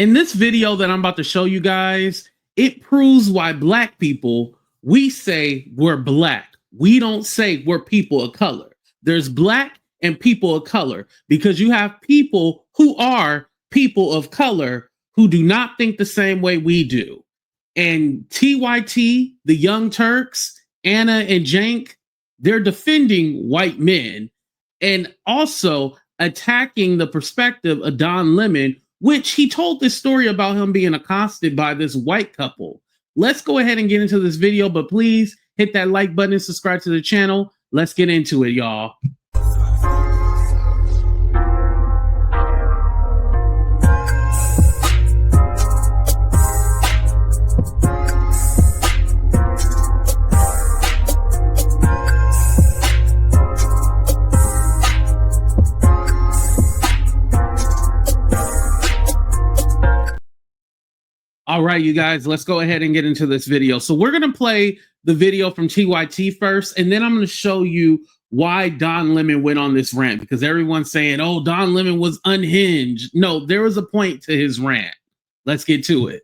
In this video that I'm about to show you guys, it proves why black people, we say we're black. We don't say we're people of color. There's black and people of color because you have people who are people of color who do not think the same way we do. And TYT, the Young Turks, Ana and Cenk, they're defending white men and also attacking the perspective of Don Lemon, which he told this story about him being accosted by this white couple. Let's go ahead and get into this video, but please hit that like button and subscribe to the channel. Let's get into it, y'all. All right, you guys, let's go ahead and get into this video. So we're going to play the video from TYT first, and then I'm going to show you why Don Lemon went on this rant, because everyone's saying, oh, Don Lemon was unhinged. No, there was a point to his rant. Let's get to it.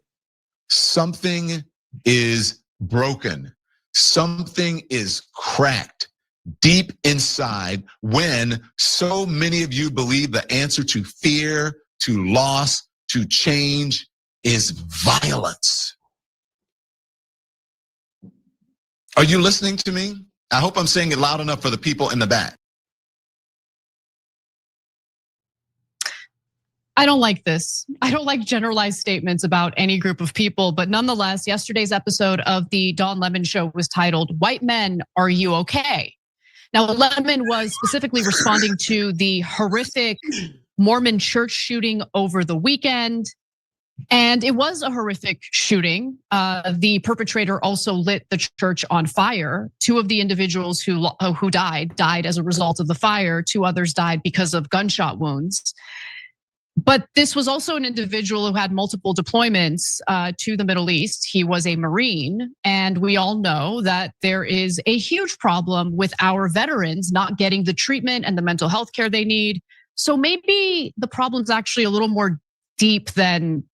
Something is broken. Something is cracked deep inside when so many of you believe the answer to fear, to loss, to change is violence. Are you listening to me? I hope I'm saying it loud enough for the people in the back. I don't like this. I don't like generalized statements about any group of people, but nonetheless, yesterday's episode of the Don Lemon Show was titled, "White Men, Are You Okay?" Now, Lemon was specifically responding to the horrific Mormon church shooting over the weekend. And it was a horrific shooting. The perpetrator also lit the church on fire. Two of the individuals who died as a result of the fire. Two others died because of gunshot wounds. But this was also an individual who had multiple deployments to the Middle East. He was a Marine, and we all know that there is a huge problem with our veterans not getting the treatment and the mental health care they need. So maybe the problem's actually a little more deep than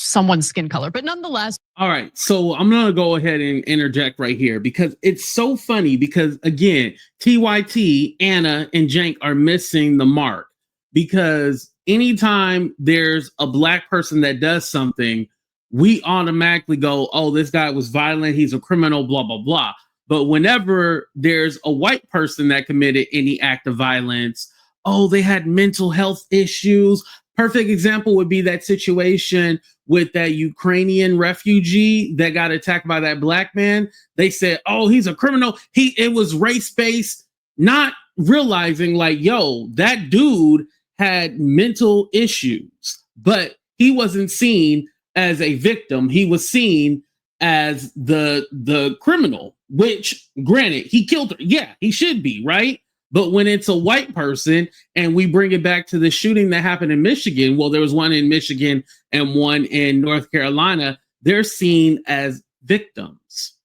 someone's skin color, but nonetheless. All right, so I'm gonna go ahead and interject right here because it's so funny because again, TYT, Ana, and Cenk are missing the mark because anytime there's a black person that does something, we automatically go, oh, this guy was violent, he's a criminal, blah, blah, blah. But whenever there's a white person that committed any act of violence, oh, they had mental health issues. Perfect example would be that situation with that Ukrainian refugee that got attacked by that black man. They said, oh, he's a criminal. It was race-based, not realizing like, yo, that dude had mental issues, but he wasn't seen as a victim. He was seen as the criminal, which granted, he killed her. Yeah, he should be, right? But when it's a white person and we bring it back to the shooting that happened in Michigan, well, there was one in Michigan and one in North Carolina, they're seen as victims.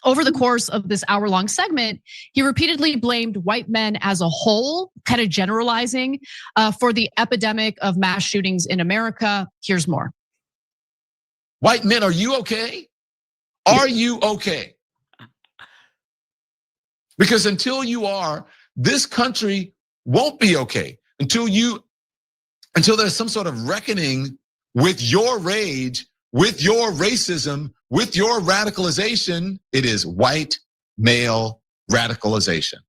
Over the course of this hour-long segment, he repeatedly blamed white men as a whole, kind of generalizing for the epidemic of mass shootings in America. Here's more. White men, are you okay? Are you okay? Because until you are, this country won't be okay. Until there's some sort of reckoning with your rage, with your racism, with your radicalization. It is white male radicalization.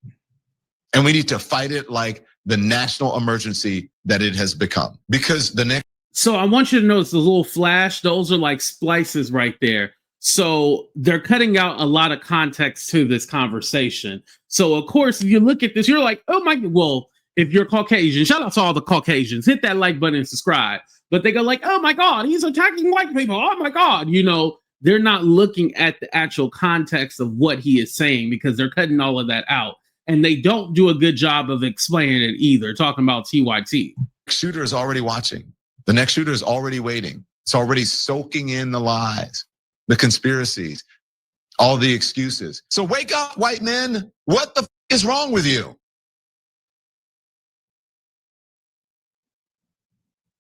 And we need to fight it like the national emergency that it has become. Because the next. So I want you to notice the little flash, those are like splices right there. So they're cutting out a lot of context to this conversation. So of course, if you look at this, you're like, oh my, well, if you're Caucasian, shout out to all the Caucasians, hit that like button and subscribe. But they go like, oh my God, he's attacking white people. Oh my God, you know, they're not looking at the actual context of what he is saying because they're cutting all of that out. And they don't do a good job of explaining it either, talking about TYT. Shooter is already watching. The next shooter is already waiting. It's already soaking in the lies, the conspiracies, all the excuses. So wake up, white men. What the is wrong with you?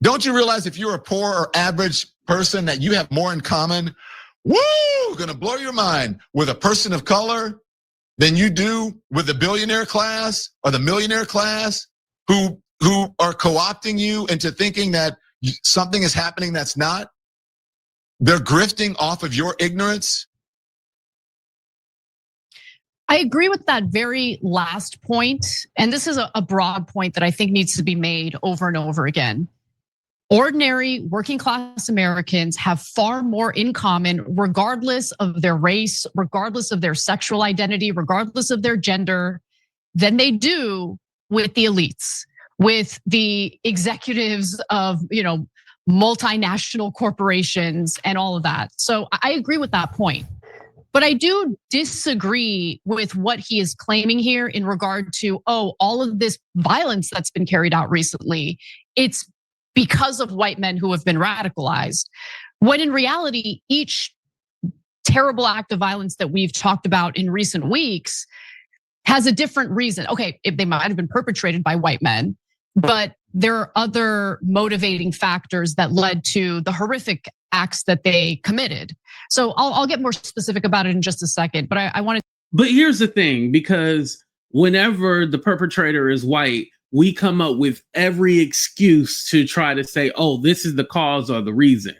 Don't you realize if you're a poor or average person that you have more in common, gonna blow your mind, with a person of color than you do with the billionaire class or the millionaire class who are co-opting you into thinking that something is happening that's not? They're grifting off of your ignorance. I agree with that very last point. And this is a broad point that I think needs to be made over and over again. Ordinary working class Americans have far more in common, regardless of their race, regardless of their sexual identity, regardless of their gender, than they do with the elites, with the executives of, multinational corporations and all of that. So I agree with that point. But I do disagree with what he is claiming here in regard to, all of this violence that's been carried out recently, it's because of white men who have been radicalized. When in reality, each terrible act of violence that we've talked about in recent weeks has a different reason. Okay, if they might have been perpetrated by white men, but there are other motivating factors that led to the horrific acts that they committed. So I'll get more specific about it in just a second, but I wanted. But here's the thing, because whenever the perpetrator is white, we come up with every excuse to try to say, this is the cause or the reason.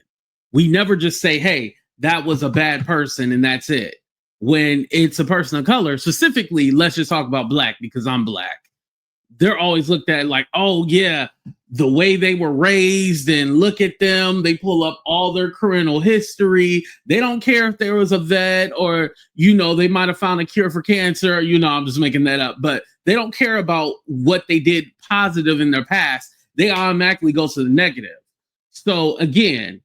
We never just say, hey, that was a bad person and that's it. When it's a person of color, specifically, let's just talk about black because I'm black. They're always looked at like, the way they were raised, and look at them. They pull up all their criminal history. They don't care if there was a vet or, they might have found a cure for cancer. I'm just making that up, but they don't care about what they did positive in their past. They automatically go to the negative. So again,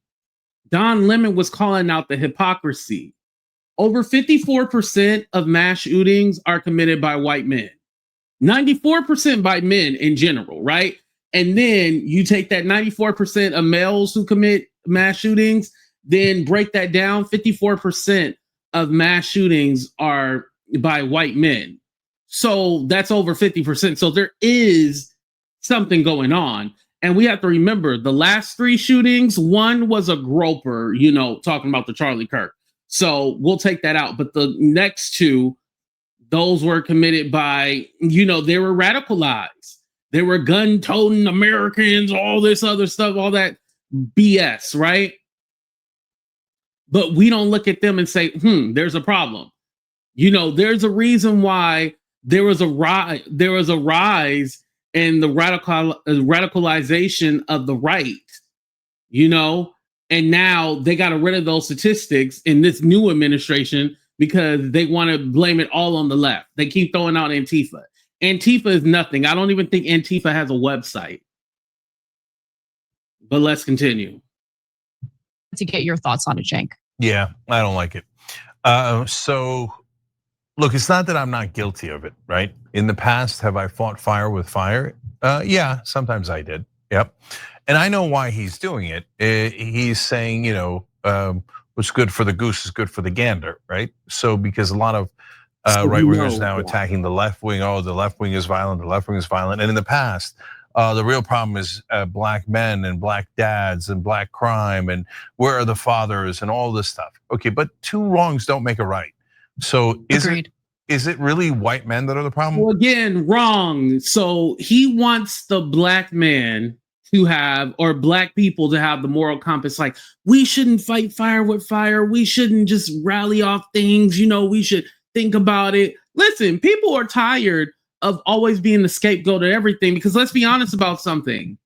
Don Lemon was calling out the hypocrisy. Over 54% of mass shootings are committed by white men. 94% by men in general, right? And then you take that 94% of males who commit mass shootings, then break that down, 54% of mass shootings are by white men. So that's over 50%. So there is something going on. And we have to remember the last 3 shootings, one was a groper, talking about the Charlie Kirk. So we'll take that out. But the next 2, those were committed by, they were radicalized. They were gun-toting Americans, all this other stuff, all that BS, right? But we don't look at them and say, there's a problem. There's a reason why there was a rise in the radicalization of the right, and now they got rid of those statistics in this new administration because they want to blame it all on the left. They keep throwing out Antifa. Antifa is nothing. I don't even think Antifa has a website. But let's continue. To get your thoughts on it, Cenk. Yeah, I don't like it. So look, it's not that I'm not guilty of it, right? In the past, have I fought fire with fire? Yeah, sometimes I did. Yep. And I know why he's doing it. He's saying, what's good for the goose is good for the gander, right? So because a lot of right wingers now attacking the left wing. The left wing is violent. The left wing is violent. And in the past, the real problem is black men and black dads and black crime and where are the fathers and all this stuff. Okay, but 2 wrongs don't make a right. So is it really white men that are the problem? Well, again, wrong. So he wants the black man to have, or black people to have, the moral compass. Like, we shouldn't fight fire with fire. We shouldn't just rally off things. We should think about it. Listen, people are tired of always being the scapegoat of everything, because let's be honest about something.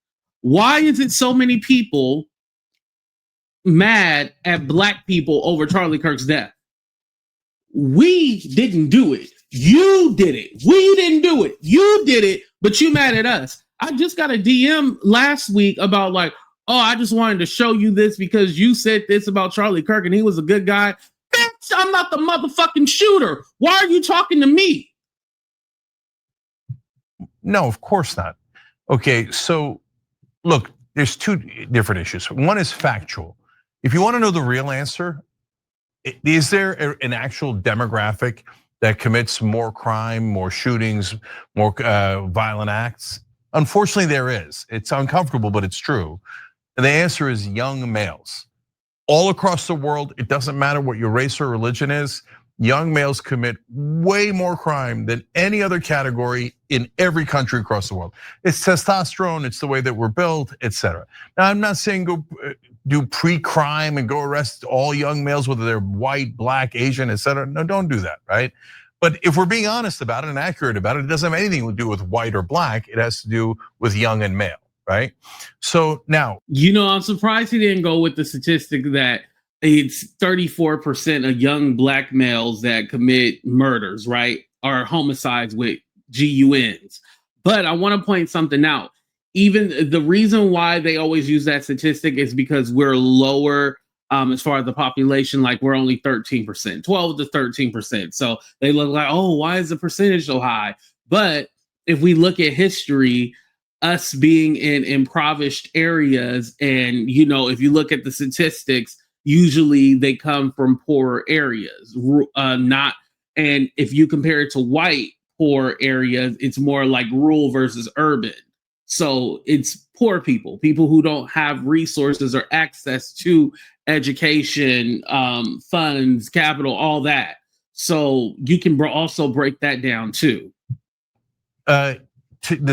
Why is it so many people mad at black people over Charlie Kirk's death? We didn't do it. You did it. We didn't do it. You did it, but you mad at us. I just got a DM last week about like, I just wanted to show you this because you said this about Charlie Kirk and he was a good guy. Bitch, I'm not the motherfucking shooter. Why are you talking to me? No, of course not. Okay, so look, there's 2 different issues. One is factual. If you want to know the real answer, is there an actual demographic that commits more crime, more shootings, more violent acts? Unfortunately, there is. It's uncomfortable, but it's true. And the answer is young males. All across the world, it doesn't matter what your race or religion is, young males commit way more crime than any other category in every country across the world. It's testosterone, it's the way that we're built, etc. Now, I'm not saying go do pre-crime and go arrest all young males, whether they're white, black, Asian, etc. No, don't do that, right? But if we're being honest about it and accurate about it, it doesn't have anything to do with white or black. It has to do with young and male, right? So now, I'm surprised he didn't go with the statistic that it's 34% of young black males that commit murders, right? Or homicides with GUNs. But I want to point something out. Even the reason why they always use that statistic is because we're lower as far as the population, like we're only 13%, 12 to 13%. So they look like, oh, why is the percentage so high? But if we look at history, us being in impoverished areas, and if you look at the statistics, usually they come from poorer areas, and if you compare it to white poor areas, it's more like rural versus urban. So it's poor people who don't have resources or access to education, funds, capital, all that. So you can also break that down too. The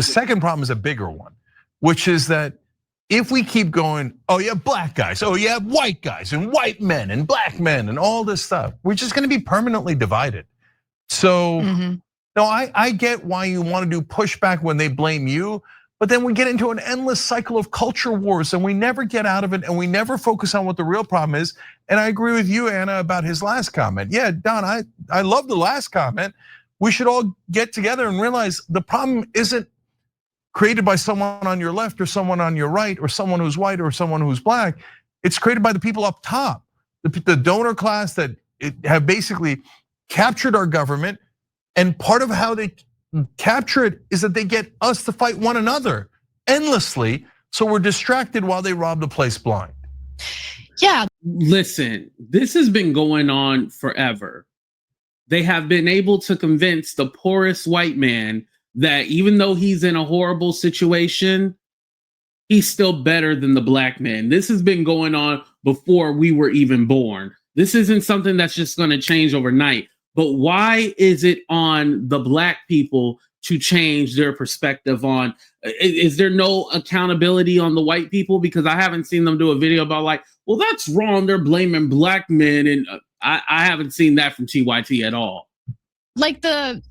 second problem is a bigger one, which is that if we keep going, oh, you have black guys, oh, you have white guys and white men and black men and all this stuff, we're just gonna be permanently divided. So, no, I get why you wanna do pushback when they blame you, but then we get into an endless cycle of culture wars and we never get out of it and we never focus on what the real problem is. And I agree with you, Anna, about his last comment. Yeah, Don, I love the last comment. We should all get together and realize the problem isn't created by someone on your left or someone on your right or someone who's white or someone who's black. It's created by the people up top, the donor class that have basically captured our government. And part of how they capture it is that they get us to fight one another endlessly. So we're distracted while they rob the place blind. Yeah. Listen, this has been going on forever. They have been able to convince the poorest white man that even though he's in a horrible situation, he's still better than the black man. This has been going on before we were even born. This isn't something that's just going to change overnight. But why is it on the black people to change their perspective on? Is there no accountability on the white people? Because I haven't seen them do a video about like, well, that's wrong. They're blaming black men, and I haven't seen that from TYT at all. Like the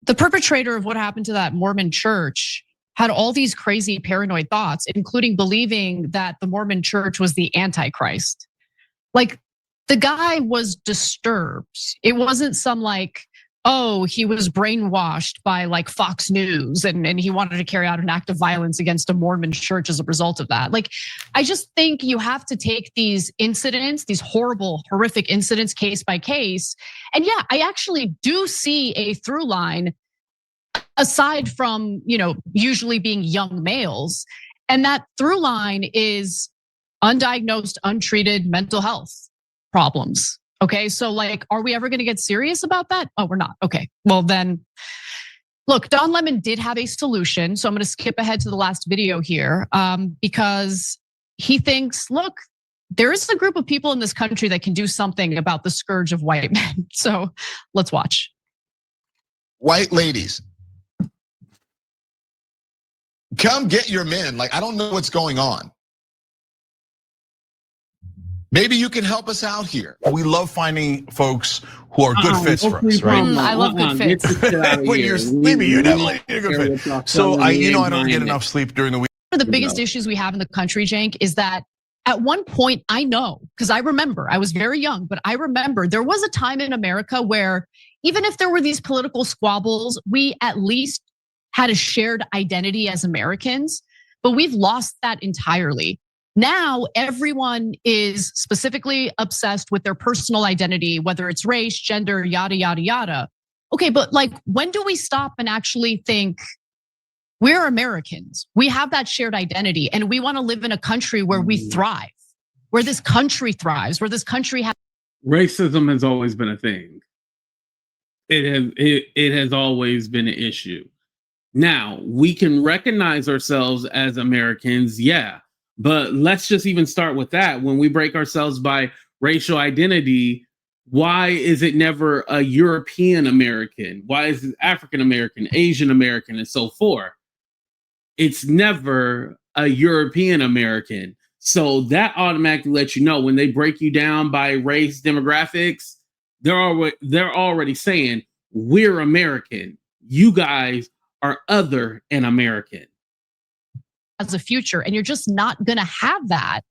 perpetrator of what happened to that Mormon church had all these crazy paranoid thoughts, including believing that the Mormon church was the Antichrist. Like, the guy was disturbed. It wasn't some like, oh, he was brainwashed by like Fox News and he wanted to carry out an act of violence against a Mormon church as a result of that. Like, I just think you have to take these incidents, these horrible, horrific incidents case by case. And yeah, I actually do see a through line aside from, usually being young males. And that through line is undiagnosed, untreated mental health problems. Okay, so like, are we ever gonna get serious about that? Oh, we're not. Okay, well then, look, Don Lemon did have a solution. So I'm gonna skip ahead to the last video here because he thinks, look, there is a group of people in this country that can do something about the scourge of white men. So let's watch. White ladies, come get your men. Like, I don't know what's going on. Maybe you can help us out here. We love finding folks who are good fits for us, right? I love good fits. When you're sleepy, you definitely need a good fit. So I don't get enough sleep during the week. One of the biggest issues we have in the country, Cenk, is that at one point, I know, because I remember, I was very young, but I remember there was a time in America where even if there were these political squabbles, we at least had a shared identity as Americans, but we've lost that entirely. Now, everyone is specifically obsessed with their personal identity, whether it's race, gender, yada, yada, yada. Okay, but like, when do we stop and actually think we're Americans? We have that shared identity and we wanna live in a country where we thrive, where this country thrives, where this country has. Racism has always been a thing. It has always been an issue. Now, we can recognize ourselves as Americans, yeah, but let's just even start with that. When we break ourselves by racial identity, why is it never a European American? Why is it African American, Asian American, and so forth? It's never a European American. So that automatically lets you know when they break you down by race demographics, they're already saying we're American. You guys are other and American. As a future, and you're just not gonna have that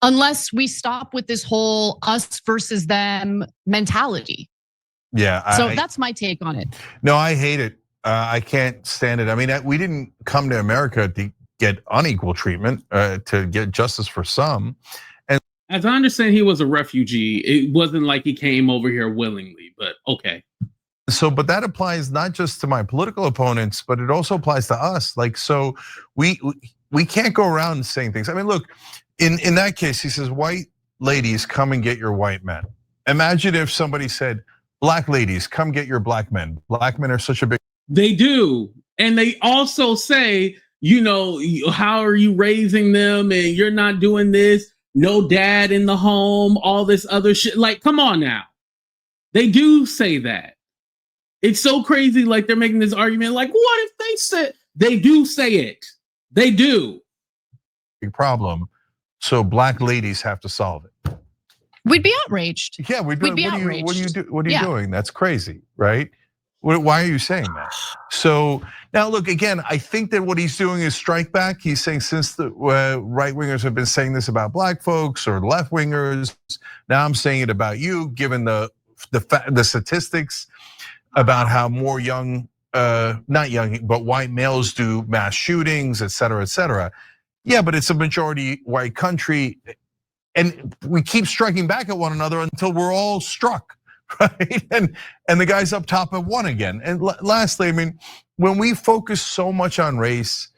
unless we stop with this whole us versus them mentality. Yeah. So that's my take on it. No, I hate it. I can't stand it. I mean, we didn't come to America to get unequal treatment, to get justice for some. And as I understand, he was a refugee. It wasn't like he came over here willingly, but okay. So, but that applies not just to my political opponents, but it also applies to us. Like, so we can't go around saying things. I mean, look, in that case, he says, white ladies, come and get your white men. Imagine if somebody said, black ladies, come get your black men. Black men are such a big. They do. And they also say, you know, how are you raising them? And you're not doing this. No dad in the home, all this other shit. Like, come on now. They do say that. It's so crazy. Like they're making this argument. Like, what if they said, they do say it. They do. Big problem. So black ladies have to solve it. We'd be outraged. Yeah, we'd be outraged. What are you doing? That's crazy, right? Why are you saying that? So now look, again, I think that what he's doing is strike back. He's saying since the right wingers have been saying this about black folks or left wingers, now I'm saying it about you, given the statistics about how more young, not young, but white males do mass shootings, et cetera, et cetera. Yeah, but it's a majority white country. And we keep striking back at one another until we're all struck, right? And the guys up top have won again. And lastly, I mean, when we focus so much on race,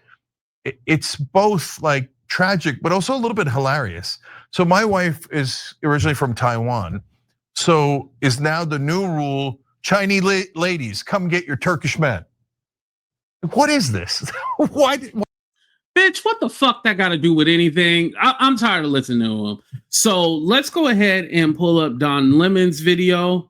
it's both like tragic, but also a little bit hilarious. So my wife is originally from Taiwan. So is now the new rule, Chinese ladies, come get your Turkish men. What is this? Why? Bitch, what the fuck that got to do with anything? I'm tired of listening to him. So let's go ahead and pull up Don Lemon's video.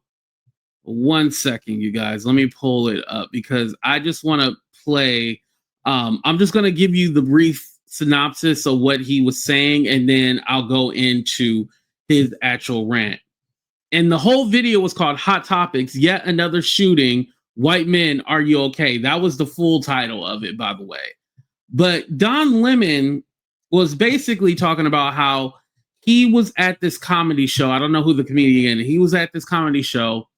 1 second, you guys. Let me pull it up because I just want to play. I'm just going to give you the brief synopsis of what he was saying, and then I'll go into his actual rant. And the whole video was called Hot Topics, Yet Another Shooting, White Men, Are You Okay? That was the full title of it, by the way. But Don Lemon was basically talking about how he was at this comedy show. I don't know who the comedian is. He was at this comedy show.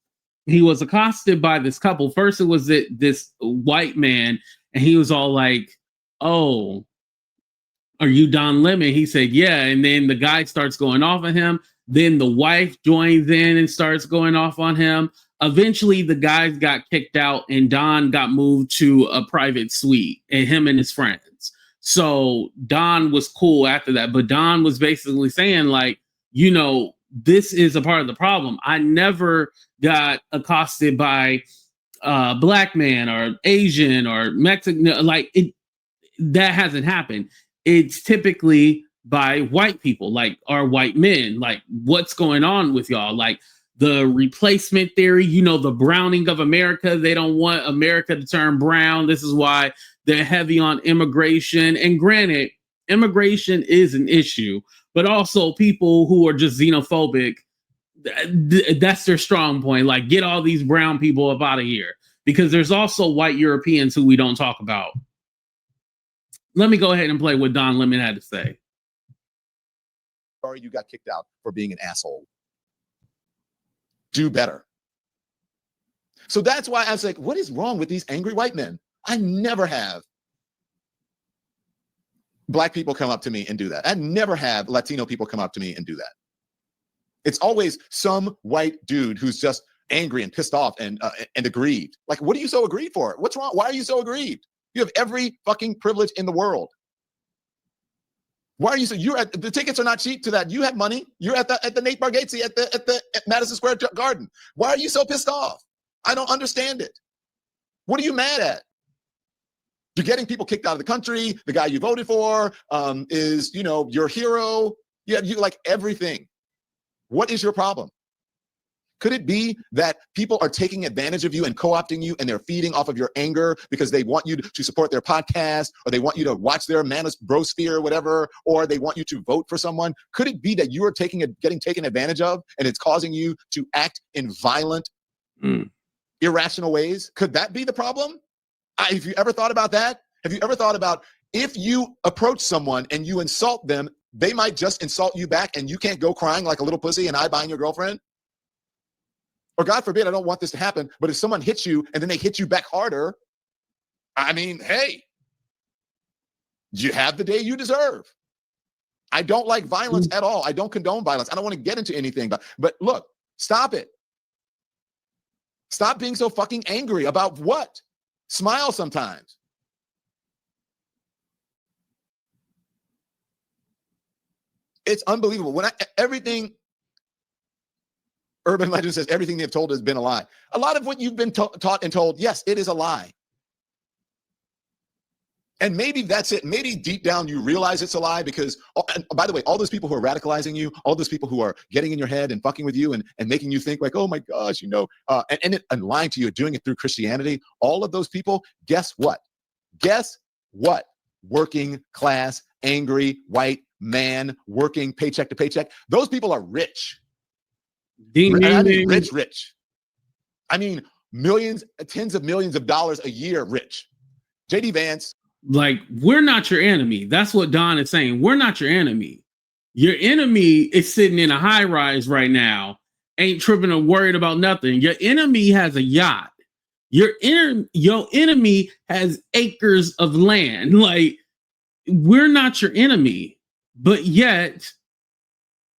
He was accosted by this couple. First, it was this white man, and he was all like, "Oh, are you Don Lemon?" He said, "Yeah." And then the guy starts going off on him. Then the wife joins in and starts going off on him. Eventually, the guys got kicked out and Don got moved to a private suite, and him and his friends. So Don was cool after that. But Don was basically saying, like, you know, this is a part of the problem. I never got accosted by a black man or Asian or Mexican. Like, that hasn't happened. It's typically by white people, like our white men. Like, what's going on with y'all? Like, the replacement theory, you know, the browning of America. They don't want America to turn brown. This is why they're heavy on immigration. And granted, immigration is an issue, but also people who are just xenophobic, that's their strong point. Like, get all these brown people up out of here, because there's also white Europeans who we don't talk about. Let me go ahead and play what Don Lemon had to say. Sorry you got kicked out for being an asshole. Do better. So that's why I was like, what is wrong with these angry white men? I never have black people come up to me and do that. I never have Latino people come up to me and do that. It's always some white dude who's just angry and pissed off and aggrieved. Like, what are you so aggrieved for? What's wrong? Why are you so aggrieved? You have every fucking privilege in the world. Why are you so? The tickets are not cheap to that. You have money. You're at the Nate Bargatze at Madison Square Garden. Why are you so pissed off? I don't understand it. What are you mad at? You're getting people kicked out of the country. The guy you voted for is, your hero. Yeah, you like everything. What is your problem? Could it be that people are taking advantage of you and co-opting you, and they're feeding off of your anger because they want you to support their podcast, or they want you to watch their brosphere or whatever, or they want you to vote for someone? Could it be that you are getting taken advantage of, and it's causing you to act in violent, irrational ways? Could that be the problem? Have you ever thought about that? Have you ever thought about if you approach someone and you insult them, they might just insult you back, and you can't go crying like a little pussy and eyeballing your girlfriend? Or God forbid, I don't want this to happen, but if someone hits you and then they hit you back harder, I mean, hey, you have the day you deserve. I don't like violence at all. I don't condone violence. I don't want to get into anything, but look, stop it. Stop being so fucking angry about what? Smile sometimes. It's unbelievable. Everything, Urban Legend says everything they've told has been a lie. A lot of what you've been taught and told, yes, it is a lie. And maybe that's it. Maybe deep down you realize it's a lie because, and by the way, all those people who are radicalizing you, all those people who are getting in your head and fucking with you and making you think like, oh my gosh, and lying to you, doing it through Christianity, all of those people, guess what? Guess what? Working class, angry, white man, working paycheck to paycheck. Those people are rich. I mean, rich. I mean, millions, tens of millions of dollars a year rich. JD Vance. Like, we're not your enemy. That's what Don is saying. We're not your enemy. Your enemy is sitting in a high rise right now, ain't tripping or worried about nothing. Your enemy has a yacht. Your enemy has acres of land. Like, we're not your enemy. But yet,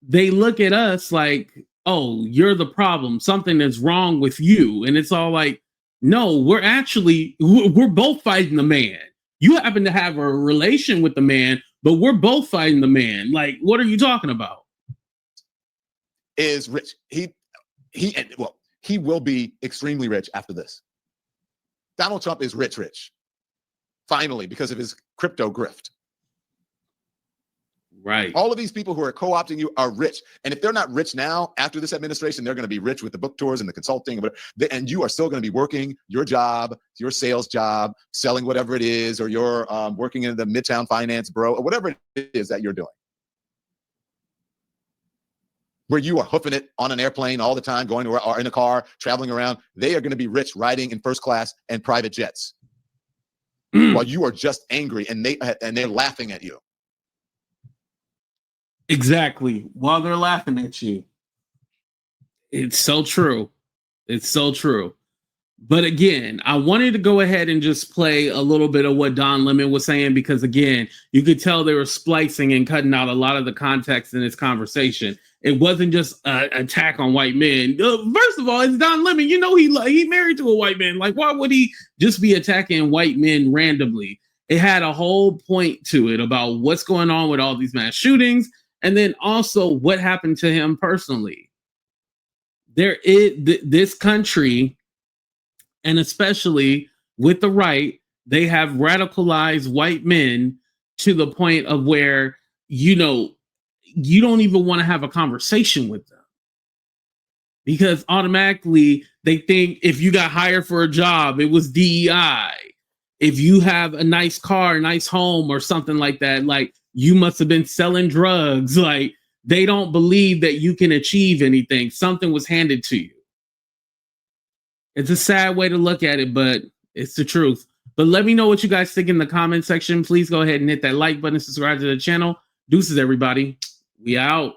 they look at us like, oh, you're the problem. Something is wrong with you. And it's all like, no, we're both fighting the man. You happen to have a relation with the man, but we're both fighting the man. Like, what are you talking about? Is rich. He will be extremely rich after this. Donald Trump is rich. Finally, because of his crypto grift. Right. All of these people who are co-opting you are rich. And if they're not rich now, after this administration, they're going to be rich with the book tours and the consulting. And you are still going to be working your job, your sales job, selling whatever it is, or you're working in the Midtown Finance Bro, or whatever it is that you're doing. Where you are hoofing it on an airplane all the time, going to or in a car, traveling around. They are going to be rich riding in first class and private jets. While you are just angry and they're laughing at you. Exactly. While they're laughing at you. It's so true. It's so true. But again, I wanted to go ahead and just play a little bit of what Don Lemon was saying, because again, you could tell they were splicing and cutting out a lot of the context in this conversation. It wasn't just an attack on white men. First of all, it's Don Lemon. You know, he married to a white man. Like, why would he just be attacking white men randomly? It had a whole point to it about what's going on with all these mass shootings. And then also what happened to him personally. There is this country, and especially with the right, they have radicalized white men to the point of where, you don't even want to have a conversation with them. Because automatically they think if you got hired for a job, it was DEI. If you have a nice car, a nice home or something like that, like, you must have been selling drugs. Like, they don't believe that you can achieve anything. Something was handed to you. It's a sad way to look at it, but it's the truth. But let me know what you guys think in the comment section. Please go ahead and hit that like button, subscribe to the channel. Deuces, everybody. We out.